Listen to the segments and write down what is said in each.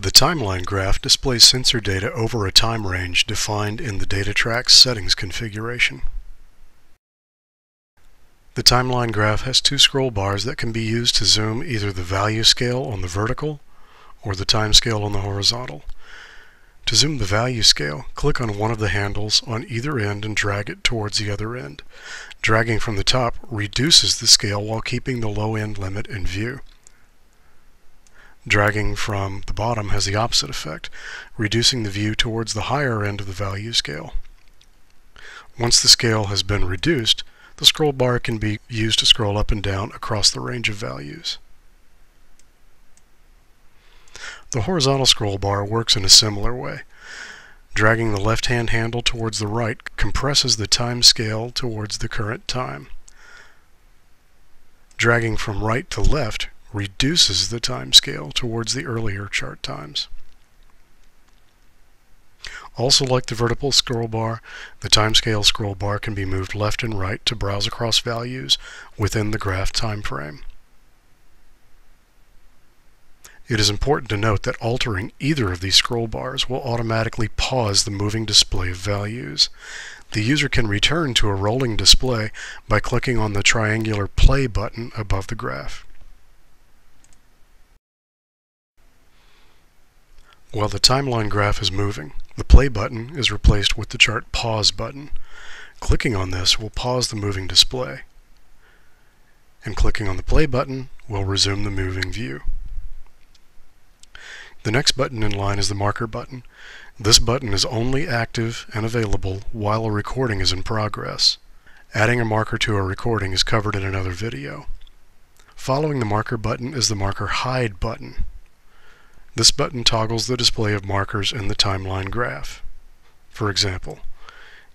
The timeline graph displays sensor data over a time range defined in the DataTRACS settings configuration. The timeline graph has two scroll bars that can be used to zoom either the value scale on the vertical or the time scale on the horizontal. To zoom the value scale, click on one of the handles on either end and drag it towards the other end. Dragging from the top reduces the scale while keeping the low end limit in view. Dragging from the bottom has the opposite effect, reducing the view towards the higher end of the value scale. Once the scale has been reduced, the scroll bar can be used to scroll up and down across the range of values. The horizontal scroll bar works in a similar way. Dragging the left-hand handle towards the right compresses the time scale towards the current time. Dragging from right to left reduces the time scale towards the earlier chart times. Also, like the vertical scroll bar, the timescale scroll bar can be moved left and right to browse across values within the graph time frame. It is important to note that altering either of these scroll bars will automatically pause the moving display of values. The user can return to a rolling display by clicking on the triangular play button above the graph. While the timeline graph is moving, the play button is replaced with the chart pause button. Clicking on this will pause the moving display, and clicking on the play button will resume the moving view. The next button in line is the marker button. This button is only active and available while a recording is in progress. Adding a marker to a recording is covered in another video. Following the marker button is the marker hide button. This button toggles the display of markers in the timeline graph. For example,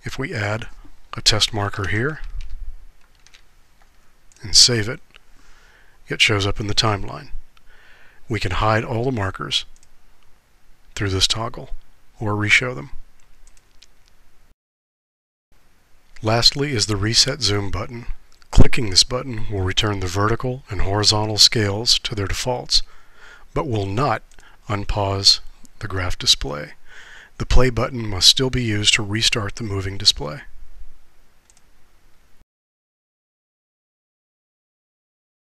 if we add a test marker here and save it, it shows up in the timeline. We can hide all the markers through this toggle or reshow them. Lastly is the Reset Zoom button. Clicking this button will return the vertical and horizontal scales to their defaults, but will not unpause the graph display. The play button must still be used to restart the moving display.